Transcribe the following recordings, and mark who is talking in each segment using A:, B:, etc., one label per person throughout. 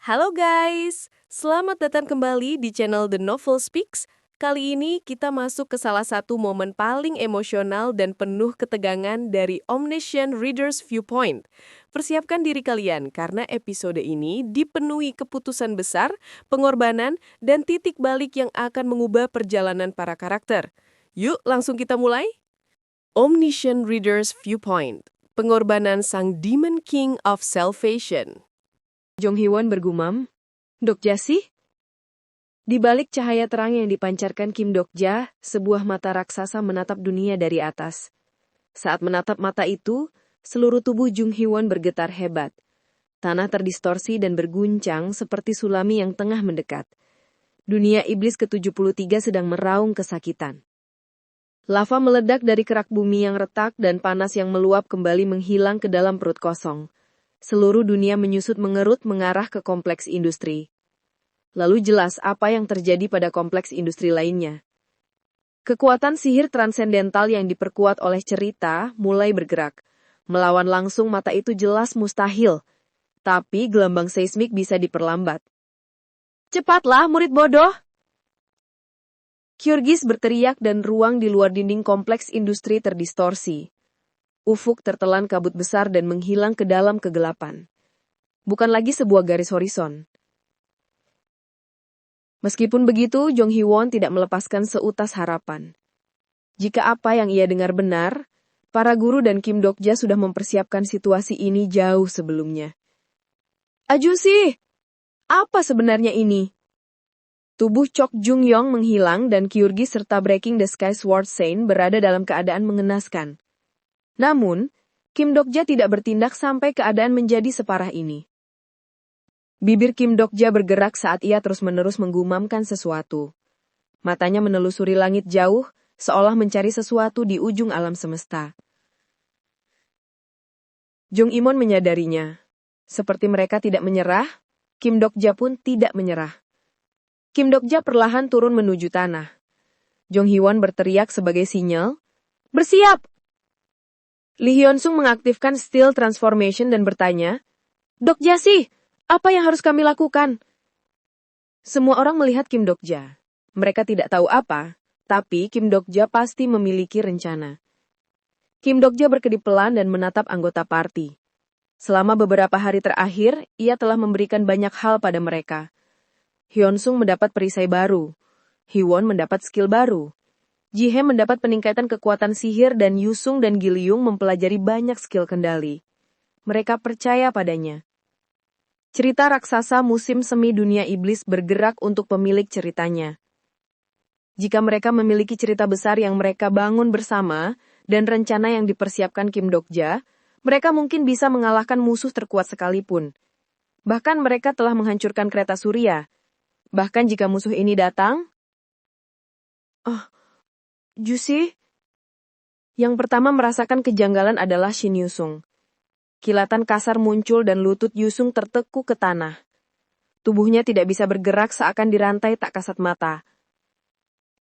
A: Halo guys, selamat datang kembali di channel The Novel Speaks. Kali ini kita masuk ke salah satu momen paling emosional dan penuh ketegangan dari Omniscient Reader's Viewpoint. Persiapkan diri kalian karena episode ini dipenuhi keputusan besar, pengorbanan, dan titik balik yang akan mengubah perjalanan para karakter. Yuk langsung kita mulai. Omniscient Reader's Viewpoint, pengorbanan sang Demon King of Salvation.
B: Jong Hee-won bergumam, "Dokja sih?" Di balik cahaya terang yang dipancarkan Kim Dokja, sebuah mata raksasa menatap dunia dari atas. Saat menatap mata itu, seluruh tubuh Jung Hee-won bergetar hebat. Tanah terdistorsi dan berguncang seperti tsunami yang tengah mendekat. Dunia iblis ke-73 sedang meraung kesakitan. Lava meledak dari kerak bumi yang retak dan panas yang meluap kembali menghilang ke dalam perut kosong. Seluruh dunia menyusut mengerut mengarah ke kompleks industri. Lalu jelas apa yang terjadi pada kompleks industri lainnya. Kekuatan sihir transendental yang diperkuat oleh cerita mulai bergerak. Melawan langsung mata itu jelas mustahil. Tapi gelombang seismik bisa diperlambat. "Cepatlah, murid bodoh!" Kyrgyz berteriak dan ruang di luar dinding kompleks industri terdistorsi. Ufuk tertelan kabut besar dan menghilang ke dalam kegelapan. Bukan lagi sebuah garis horizon. Meskipun begitu, Jong Hee-won tidak melepaskan seutas harapan. Jika apa yang ia dengar benar, para guru dan Kim Dokja sudah mempersiapkan situasi ini jauh sebelumnya. "Ajusi! Apa sebenarnya ini?" Tubuh Chok Jung Yong menghilang dan Kyrgyz serta Breaking the Sky Sword Saint berada dalam keadaan mengenaskan. Namun, Kim Dokja tidak bertindak sampai keadaan menjadi separah ini. Bibir Kim Dokja bergerak saat ia terus-menerus menggumamkan sesuatu. Matanya menelusuri langit jauh, seolah mencari sesuatu di ujung alam semesta. Jung Imon menyadarinya. Seperti mereka tidak menyerah, Kim Dokja pun tidak menyerah. Kim Dokja perlahan turun menuju tanah. Jong Hee-won berteriak sebagai sinyal, "Bersiap!" Lee Hyun-sung mengaktifkan Steel Transformation dan bertanya, "Dokja sih, apa yang harus kami lakukan?" Semua orang melihat Kim Dokja. Mereka tidak tahu apa, tapi Kim Dokja pasti memiliki rencana. Kim Dokja berkedip pelan dan menatap anggota party. Selama beberapa hari terakhir, ia telah memberikan banyak hal pada mereka. Hyun-sung mendapat perisai baru. Hee-won mendapat skill baru. Ji-hye mendapat peningkatan kekuatan sihir dan Yusung dan Gilyung mempelajari banyak skill kendali. Mereka percaya padanya. Cerita raksasa musim semi dunia iblis bergerak untuk pemilik ceritanya. Jika mereka memiliki cerita besar yang mereka bangun bersama dan rencana yang dipersiapkan Kim Dokja, mereka mungkin bisa mengalahkan musuh terkuat sekalipun. Bahkan mereka telah menghancurkan kereta surya. Bahkan jika musuh ini datang, Jusi? Yang pertama merasakan kejanggalan adalah Shin Yusung. Kilatan kasar muncul dan lutut Yusung tertekuk ke tanah. Tubuhnya tidak bisa bergerak seakan dirantai tak kasat mata.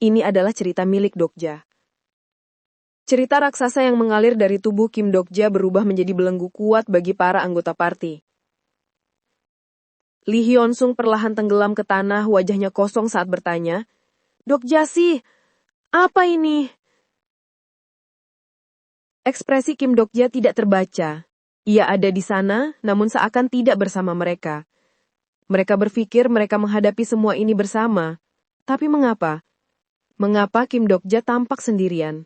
B: Ini adalah cerita milik Dokja. Cerita raksasa yang mengalir dari tubuh Kim Dokja berubah menjadi belenggu kuat bagi para anggota party. Lee Hyun-sung perlahan tenggelam ke tanah, wajahnya kosong saat bertanya, "Dokja sih, apa ini?" Ekspresi Kim Dokja tidak terbaca. Ia ada di sana, namun seakan tidak bersama mereka. Mereka berpikir mereka menghadapi semua ini bersama. Tapi mengapa? Mengapa Kim Dokja tampak sendirian?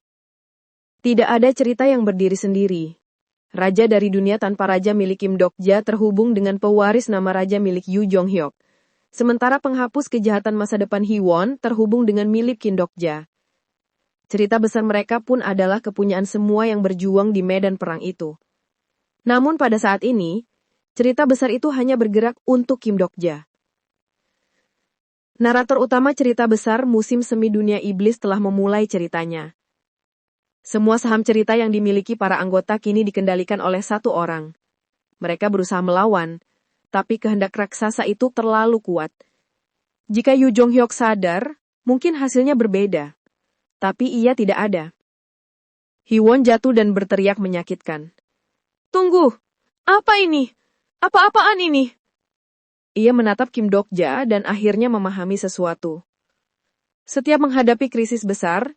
B: Tidak ada cerita yang berdiri sendiri. Raja dari dunia tanpa raja milik Kim Dokja terhubung dengan pewaris nama raja milik Yu Jong-hyuk. Sementara penghapus kejahatan masa depan Hee-won terhubung dengan milik Kim Dokja. Cerita besar mereka pun adalah kepunyaan semua yang berjuang di medan perang itu. Namun pada saat ini, cerita besar itu hanya bergerak untuk Kim Dokja. Narator utama cerita besar musim semi dunia iblis telah memulai ceritanya. Semua saham cerita yang dimiliki para anggota kini dikendalikan oleh satu orang. Mereka berusaha melawan, tapi kehendak raksasa itu terlalu kuat. Jika Yu Jong-hyuk sadar, mungkin hasilnya berbeda. Tapi ia tidak ada. Hee-won jatuh dan berteriak menyakitkan. "Tunggu! Apa ini? Apa-apaan ini?" Ia menatap Kim Dokja dan akhirnya memahami sesuatu. Setiap menghadapi krisis besar,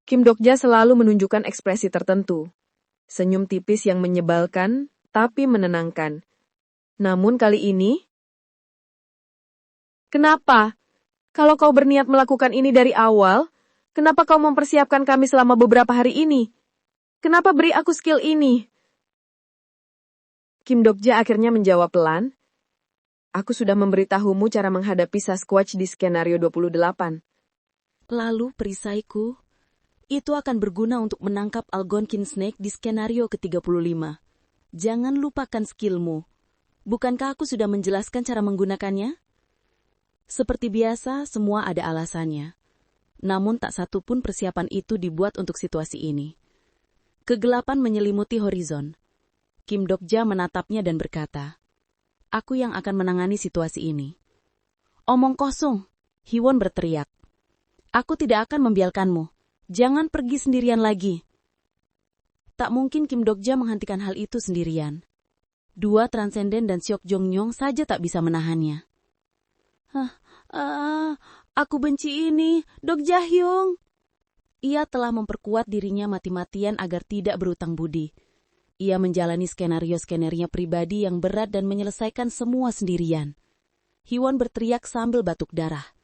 B: Kim Dokja selalu menunjukkan ekspresi tertentu. Senyum tipis yang menyebalkan, tapi menenangkan. Namun kali ini, kenapa? Kalau kau berniat melakukan ini dari awal, kenapa kau mempersiapkan kami selama beberapa hari ini? Kenapa beri aku skill ini? Kim Dokja akhirnya menjawab pelan, aku sudah memberitahumu cara menghadapi Sasquatch di skenario 28.
C: Lalu perisaiku, itu akan berguna untuk menangkap Algonquin Snake di skenario ke-35. Jangan lupakan skillmu. Bukankah aku sudah menjelaskan cara menggunakannya? Seperti biasa, semua ada alasannya. Namun tak satu pun persiapan itu dibuat untuk situasi ini. Kegelapan menyelimuti horizon. Kim Dokja menatapnya dan berkata, aku yang akan menangani situasi ini. Omong kosong, Hiwon berteriak. Aku tidak akan membiarkanmu. Jangan pergi sendirian lagi. Tak mungkin Kim Dokja menghentikan hal itu sendirian. Dua Transenden dan Seok Jong-nyong saja tak bisa menahannya. Aku benci ini, Dok Jahyung. Ia telah memperkuat dirinya mati-matian agar tidak berutang budi. Ia menjalani skenario-skenario pribadi yang berat dan menyelesaikan semua sendirian. Hiwon berteriak sambil batuk darah.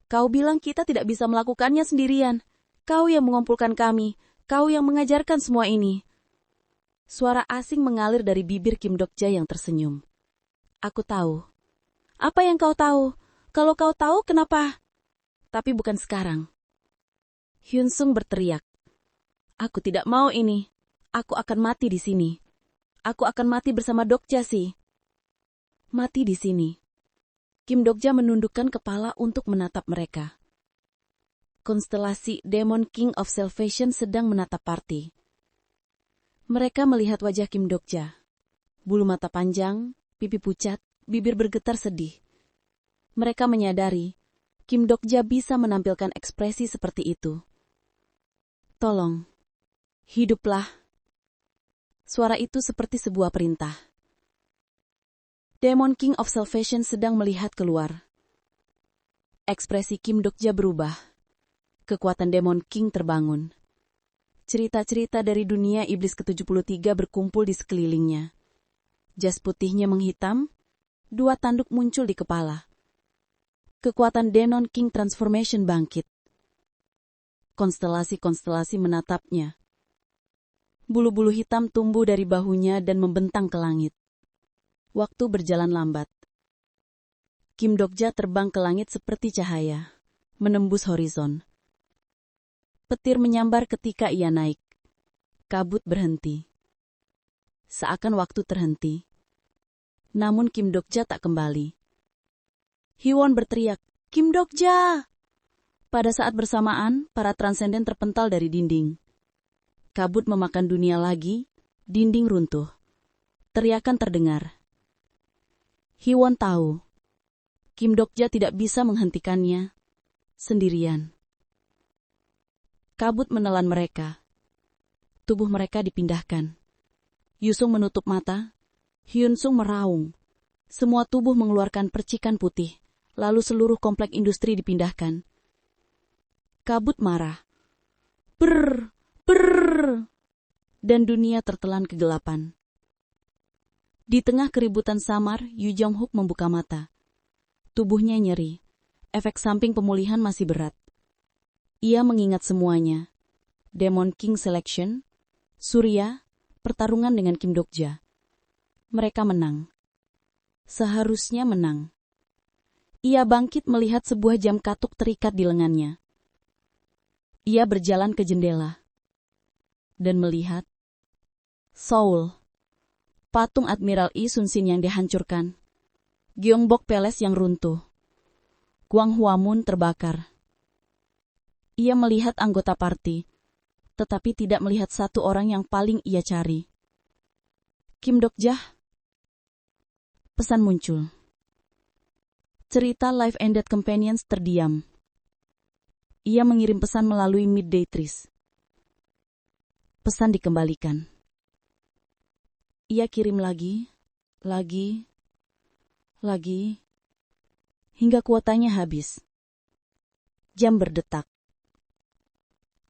C: Kau bilang kita tidak bisa melakukannya sendirian. Kau yang mengumpulkan kami. Kau yang mengajarkan semua ini. Suara asing mengalir dari bibir Kim Dokja yang tersenyum. Aku tahu. Apa yang kau tahu? Kalau kau tahu, kenapa? Tapi bukan sekarang. Hyun Sung berteriak. Aku tidak mau ini. Aku akan mati di sini. Aku akan mati bersama Dokja sih. Mati di sini. Kim Dokja menundukkan kepala untuk menatap mereka. Konstelasi Demon King of Salvation sedang menatap party. Mereka melihat wajah Kim Dokja. Bulu mata panjang, pipi pucat, bibir bergetar sedih. Mereka menyadari, Kim Dokja bisa menampilkan ekspresi seperti itu. Tolong, hiduplah. Suara itu seperti sebuah perintah. Demon King of Salvation sedang melihat keluar. Ekspresi Kim Dokja berubah. Kekuatan Demon King terbangun. Cerita-cerita dari dunia iblis ke-73 berkumpul di sekelilingnya. Jas putihnya menghitam, dua tanduk muncul di kepala. Kekuatan Demon King Transformation bangkit. Konstelasi-konstelasi menatapnya. Bulu-bulu hitam tumbuh dari bahunya dan membentang ke langit. Waktu berjalan lambat. Kim Dokja terbang ke langit seperti cahaya, menembus horizon. Petir menyambar ketika ia naik. Kabut berhenti. Seakan waktu terhenti. Namun Kim Dokja tak kembali. Hiwon berteriak, Kim Dokja! Pada saat bersamaan, para transenden terpental dari dinding. Kabut memakan dunia lagi, dinding runtuh. Teriakan terdengar. Hiwon tahu, Kim Dokja tidak bisa menghentikannya sendirian. Kabut menelan mereka. Tubuh mereka dipindahkan. Yusung menutup mata. Hyun Sung meraung. Semua tubuh mengeluarkan percikan putih. Lalu seluruh komplek industri dipindahkan. Kabut marah. Brrr, brrr. Dan dunia tertelan kegelapan. Di tengah keributan samar, Yu Jong-hook membuka mata. Tubuhnya nyeri. Efek samping pemulihan masih berat. Ia mengingat semuanya. Demon King Selection, Surya, pertarungan dengan Kim Dokja. Mereka menang. Seharusnya menang. Ia bangkit melihat sebuah jam katuk terikat di lengannya. Ia berjalan ke jendela. Dan melihat Seoul. Patung Admiral Yi Sun-sin yang dihancurkan. Gyeongbok Palace yang runtuh. Gwanghwamun terbakar. Ia melihat anggota parti, tetapi tidak melihat satu orang yang paling ia cari. Kim Dokja. Pesan muncul. Cerita Life Ended Companions terdiam. Ia mengirim pesan melalui Midday Trees. Pesan dikembalikan. Ia kirim lagi. Lagi, hingga kuotanya habis. Jam berdetak.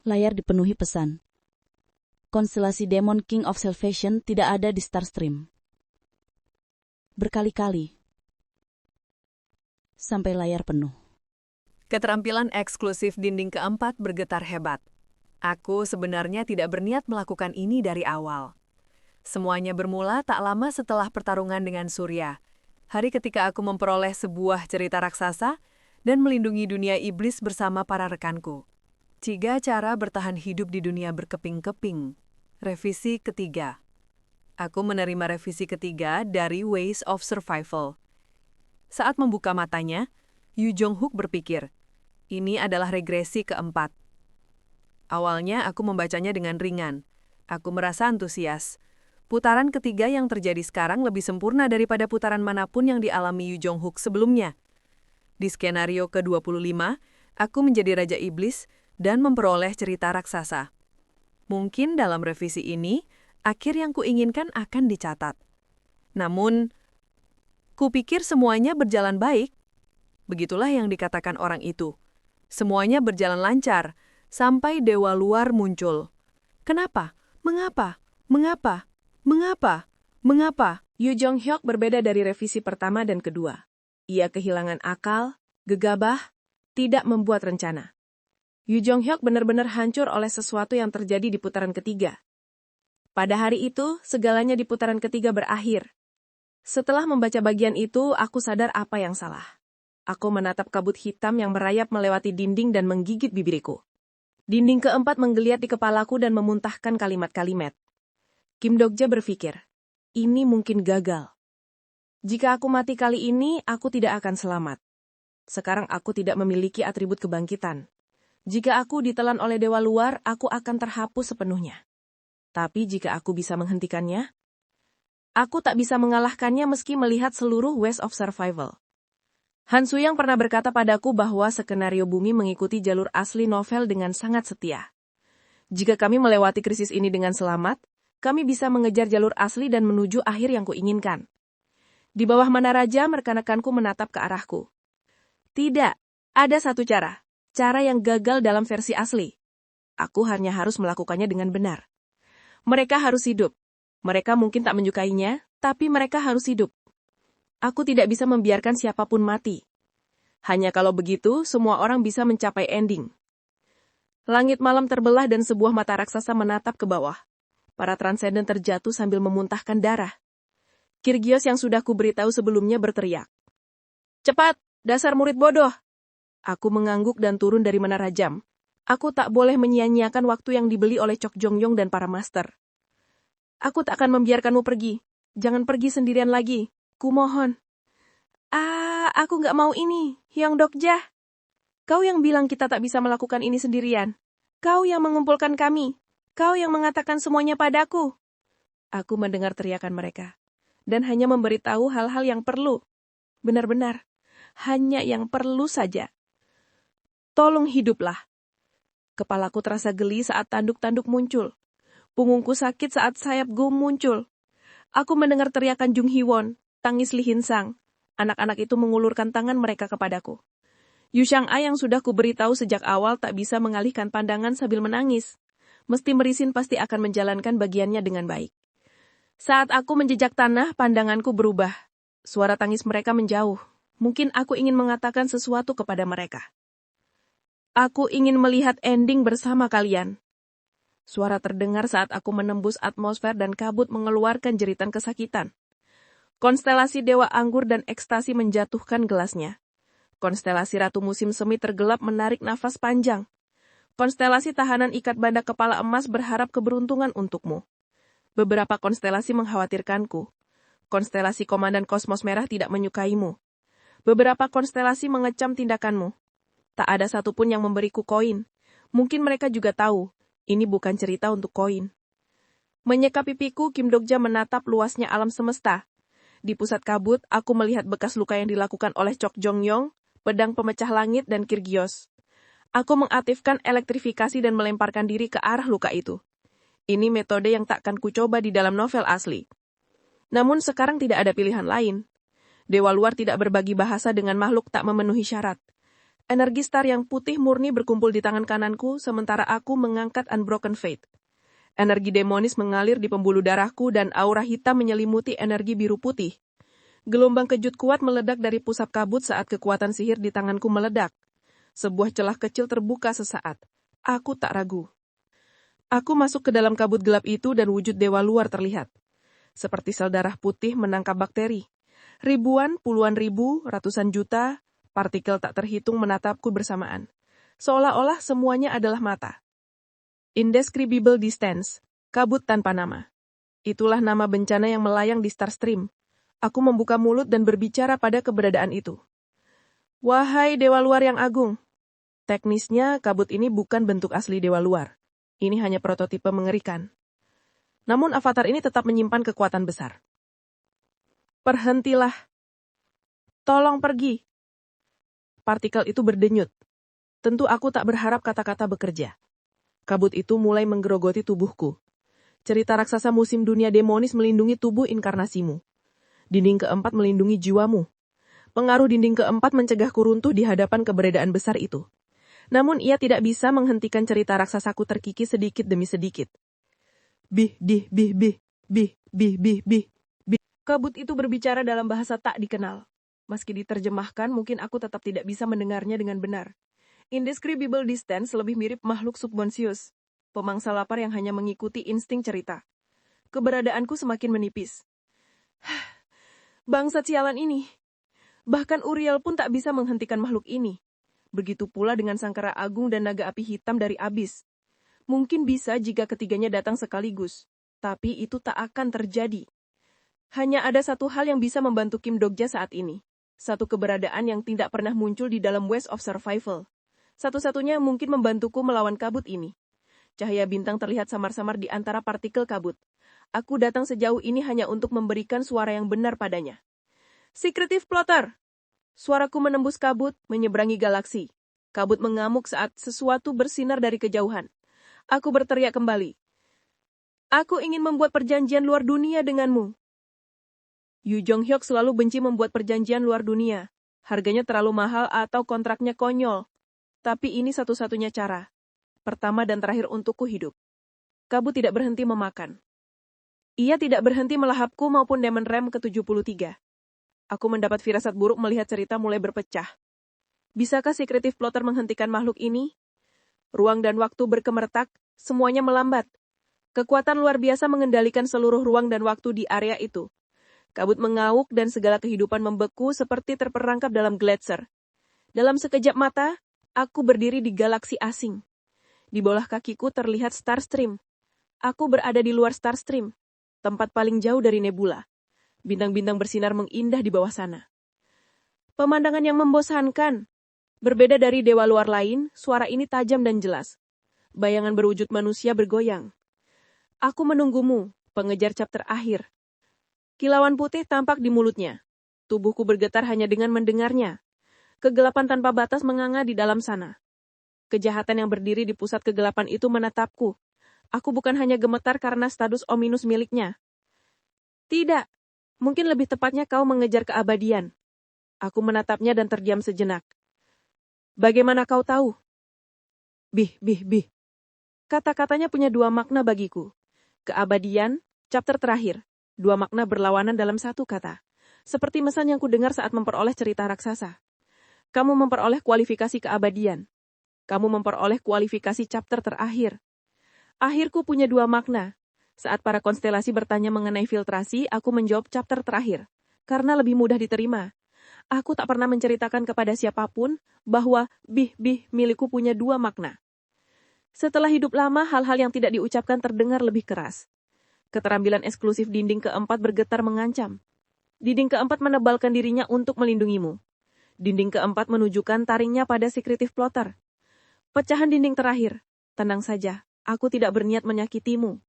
C: Layar dipenuhi pesan. Konstelasi Demon King of Salvation tidak ada di Starstream. Berkali-kali. Sampai layar penuh.
A: Keterampilan eksklusif dinding keempat bergetar hebat. Aku sebenarnya tidak berniat melakukan ini dari awal. Semuanya bermula tak lama setelah pertarungan dengan Surya. Hari ketika aku memperoleh sebuah cerita raksasa dan melindungi dunia iblis bersama para rekanku. 3 cara bertahan hidup di dunia berkeping-keping. Revisi ketiga. Aku menerima revisi ketiga dari Ways of Survival. Saat membuka matanya, Yu Jong-hook berpikir, ini adalah regresi keempat. Awalnya aku membacanya dengan ringan. Aku merasa antusias. Putaran ketiga yang terjadi sekarang lebih sempurna daripada putaran manapun yang dialami Yu Jong-hook sebelumnya. Di skenario ke-25, aku menjadi Raja Iblis dan memperoleh cerita raksasa. Mungkin dalam revisi ini, akhir yang kuinginkan akan dicatat. Namun, kupikir semuanya berjalan baik. Begitulah yang dikatakan orang itu. Semuanya berjalan lancar, sampai dewa luar muncul. Kenapa? Mengapa? Mengapa? Mengapa? Mengapa?
B: Yu Jong-hyuk berbeda dari revisi pertama dan kedua. Ia kehilangan akal, gegabah, tidak membuat rencana. Yu Jong-hyuk benar-benar hancur oleh sesuatu yang terjadi di putaran ketiga. Pada hari itu, segalanya di putaran ketiga berakhir. Setelah membaca bagian itu, aku sadar apa yang salah. Aku menatap kabut hitam yang merayap melewati dinding dan menggigit bibirku. Dinding keempat menggeliat di kepalaku dan memuntahkan kalimat-kalimat. Kim Dok-ja berpikir, ini mungkin gagal. Jika aku mati kali ini, aku tidak akan selamat. Sekarang aku tidak memiliki atribut kebangkitan. Jika aku ditelan oleh dewa luar, aku akan terhapus sepenuhnya. Tapi jika aku bisa menghentikannya, aku tak bisa mengalahkannya meski melihat seluruh Ways of Survival. Han Suyang pernah berkata padaku bahwa skenario bumi mengikuti jalur asli novel dengan sangat setia. Jika kami melewati krisis ini dengan selamat, kami bisa mengejar jalur asli dan menuju akhir yang kuinginkan. Di bawah menara jam, rekan-rekanku menatap ke arahku. Tidak, ada satu cara. Cara yang gagal dalam versi asli. Aku hanya harus melakukannya dengan benar. Mereka harus hidup. Mereka mungkin tak menyukainya, tapi mereka harus hidup. Aku tidak bisa membiarkan siapapun mati. Hanya kalau begitu, semua orang bisa mencapai ending. Langit malam terbelah dan sebuah mata raksasa menatap ke bawah. Para transenden terjatuh sambil memuntahkan darah. Kirgios yang sudah kuberitahu sebelumnya berteriak. Cepat, dasar murid bodoh! Aku mengangguk dan turun dari menara jam. Aku tak boleh menyia-nyiakan waktu yang dibeli oleh Chok Jong-yong dan para master. Aku tak akan membiarkanmu pergi. Jangan pergi sendirian lagi. Kumohon. Aku nggak mau ini, Hyang Dok-ja. Kau yang bilang kita tak bisa melakukan ini sendirian. Kau yang mengumpulkan kami. Kau yang mengatakan semuanya padaku. Aku mendengar teriakan mereka. Dan hanya memberitahu hal-hal yang perlu. Benar-benar. Hanya yang perlu saja. Tolong hiduplah. Kepalaku terasa geli saat tanduk-tanduk muncul. Punggungku sakit saat sayap Go muncul. Aku mendengar teriakan Jung Hee-won, tangis Lee Hin-sang. Anak-anak itu mengulurkan tangan mereka kepadaku. Yu Shang-a yang sudah kuberitahu sejak awal tak bisa mengalihkan pandangan sambil menangis. Mesti Merisin pasti akan menjalankan bagiannya dengan baik. Saat aku menjejak tanah, pandanganku berubah. Suara tangis mereka menjauh. Mungkin aku ingin mengatakan sesuatu kepada mereka. Aku ingin melihat ending bersama kalian. Suara terdengar saat aku menembus atmosfer dan kabut mengeluarkan jeritan kesakitan. Konstelasi Dewa Anggur dan ekstasi menjatuhkan gelasnya. Konstelasi Ratu Musim Semi tergelap menarik nafas panjang. Konstelasi Tahanan Ikat Banda Kepala Emas berharap keberuntungan untukmu. Beberapa konstelasi mengkhawatirkanku. Konstelasi Komandan Kosmos Merah tidak menyukaimu. Beberapa konstelasi mengecam tindakanmu. Tak ada satupun yang memberiku koin. Mungkin mereka juga tahu, ini bukan cerita untuk koin. Menyeka pipiku, Kim Dok-ja menatap luasnya alam semesta. Di pusat kabut, aku melihat bekas luka yang dilakukan oleh Chok Jong-yong, pedang pemecah langit, dan Kirgios. Aku mengaktifkan elektrifikasi dan melemparkan diri ke arah luka itu. Ini metode yang takkan kucoba di dalam novel asli. Namun sekarang tidak ada pilihan lain.
D: Dewa luar tidak berbagi bahasa dengan makhluk tak memenuhi syarat. Energi star yang putih murni berkumpul di tangan kananku, sementara aku mengangkat Unbroken Faith. Energi demonis mengalir di pembuluh darahku dan aura hitam menyelimuti energi biru putih. Gelombang kejut kuat meledak dari pusat kabut saat kekuatan sihir di tanganku meledak. Sebuah celah kecil terbuka sesaat. Aku tak ragu. Aku masuk ke dalam kabut gelap itu dan wujud dewa luar terlihat. Seperti sel darah putih menangkap bakteri. Ribuan, puluhan ribu, ratusan juta, partikel tak terhitung menatapku bersamaan. Seolah-olah semuanya adalah mata. Indescribable distance, kabut tanpa nama. Itulah nama bencana yang melayang di Starstream. Aku membuka mulut dan berbicara pada keberadaan itu. Wahai dewa luar yang agung. Teknisnya, kabut ini bukan bentuk asli dewa luar. Ini hanya prototipe mengerikan. Namun avatar ini tetap menyimpan kekuatan besar. Berhentilah. Tolong pergi. Partikel itu berdenyut. Tentu aku tak berharap kata-kata bekerja. Kabut itu mulai menggerogoti tubuhku. Cerita raksasa musim dunia demonis melindungi tubuh inkarnasimu. Dinding keempat melindungi jiwamu. Pengaruh dinding keempat mencegahku runtuh di hadapan keberadaan besar itu. Namun ia tidak bisa menghentikan cerita raksasaku terkikis sedikit demi sedikit. Bih, bih, bih, bih, bih, bih, bih, bih, bih. Kabut itu berbicara dalam bahasa tak dikenal. Meski diterjemahkan, mungkin aku tetap tidak bisa mendengarnya dengan benar. Indescribable distance lebih mirip makhluk subconscious. Pemangsa lapar yang hanya mengikuti insting cerita. Keberadaanku semakin menipis. Bangsat sialan ini. Bahkan Uriel pun tak bisa menghentikan makhluk ini. Begitu pula dengan Sangkara Agung dan naga api hitam dari abis. Mungkin bisa jika ketiganya datang sekaligus. Tapi itu tak akan terjadi. Hanya ada satu hal yang bisa membantu Kim Dokja saat ini. Satu keberadaan yang tidak pernah muncul di dalam Waste of Survival. Satu-satunya mungkin membantuku melawan kabut ini. Cahaya bintang terlihat samar-samar di antara partikel kabut. Aku datang sejauh ini hanya untuk memberikan suara yang benar padanya. Secretive Plotter! Suaraku menembus kabut, menyeberangi galaksi. Kabut mengamuk saat sesuatu bersinar dari kejauhan. Aku berteriak kembali. Aku ingin membuat perjanjian luar dunia denganmu. Yu Jong-hyuk selalu benci membuat perjanjian luar dunia. Harganya terlalu mahal atau kontraknya konyol. Tapi ini satu-satunya cara. Pertama dan terakhir untukku hidup. Kabut tidak berhenti memakan. Ia tidak berhenti melahapku maupun Demon Ram ke-73. Aku mendapat firasat buruk melihat cerita mulai berpecah. Bisakah Secretive Plotter menghentikan makhluk ini? Ruang dan waktu berkemertak, semuanya melambat. Kekuatan luar biasa mengendalikan seluruh ruang dan waktu di area itu. Kabut mengauk dan segala kehidupan membeku seperti terperangkap dalam gletser. Dalam sekejap mata, aku berdiri di galaksi asing. Di bawah kakiku terlihat Starstream. Aku berada di luar Starstream, tempat paling jauh dari nebula. Bintang-bintang bersinar mengindah di bawah sana. Pemandangan yang membosankan. Berbeda dari dewa luar lain, suara ini tajam dan jelas. Bayangan berwujud manusia bergoyang. Aku menunggumu, pengejar chapter akhir. Kilauan putih tampak di mulutnya. Tubuhku bergetar hanya dengan mendengarnya. Kegelapan tanpa batas menganga di dalam sana. Kejahatan yang berdiri di pusat kegelapan itu menatapku. Aku bukan hanya gemetar karena status ominus miliknya. Tidak, mungkin lebih tepatnya kau mengejar keabadian. Aku menatapnya dan terdiam sejenak. Bagaimana kau tahu? Bih, bih, bih. Kata-katanya punya dua makna bagiku. Keabadian, chapter terakhir. Dua makna berlawanan dalam satu kata. Seperti mesan yang kudengar saat memperoleh cerita raksasa. Kamu memperoleh kualifikasi keabadian. Kamu memperoleh kualifikasi chapter terakhir. Akhirku punya dua makna. Saat para konstelasi bertanya mengenai filtrasi, aku menjawab chapter terakhir. Karena lebih mudah diterima. Aku tak pernah menceritakan kepada siapapun bahwa bih-bih milikku punya dua makna. Setelah hidup lama, hal-hal yang tidak diucapkan terdengar lebih keras. Keterampilan eksklusif dinding keempat bergetar mengancam. Dinding keempat menebalkan dirinya untuk melindungimu. Dinding keempat menunjukkan taringnya pada Secretive Plotter. Pecahan dinding terakhir. Tenang saja, aku tidak berniat menyakitimu.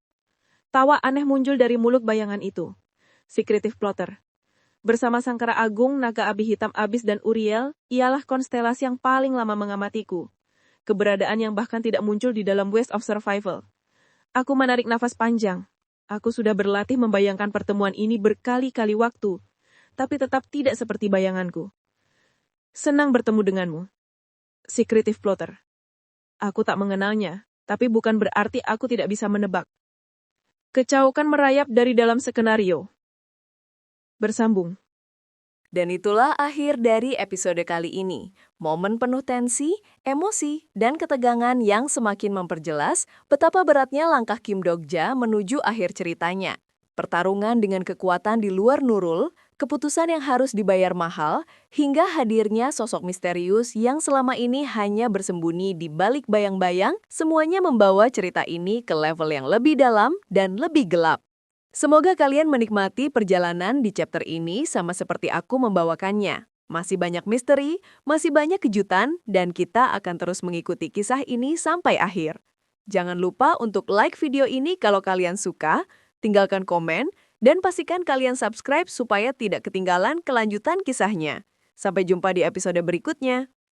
D: Tawa aneh muncul dari mulut bayangan itu. Secretive Plotter. Bersama Sangkara Agung, Naga Abi Hitam Abis dan Uriel, ialah konstelasi yang paling lama mengamatiku. Keberadaan yang bahkan tidak muncul di dalam Waste of Survival. Aku menarik nafas panjang. Aku sudah berlatih membayangkan pertemuan ini berkali-kali waktu. tapi tetap tidak seperti bayanganku. Senang bertemu denganmu. Secretive Plotter. Aku tak mengenalnya, tapi bukan berarti aku tidak bisa menebak. Kecaukan merayap dari dalam skenario. Bersambung.
A: Dan itulah akhir dari episode kali ini. Momen penuh tensi, emosi, dan ketegangan yang semakin memperjelas betapa beratnya langkah Kim Dok-ja menuju akhir ceritanya. Pertarungan dengan kekuatan di luar Nurul, keputusan yang harus dibayar mahal, hingga hadirnya sosok misterius yang selama ini hanya bersembunyi di balik bayang-bayang, semuanya membawa cerita ini ke level yang lebih dalam dan lebih gelap. Semoga kalian menikmati perjalanan di chapter ini sama seperti aku membawakannya. Masih banyak misteri, masih banyak kejutan, dan kita akan terus mengikuti kisah ini sampai akhir. Jangan lupa untuk like video ini kalau kalian suka, tinggalkan komen, dan pastikan kalian subscribe supaya tidak ketinggalan kelanjutan kisahnya. Sampai jumpa di episode berikutnya.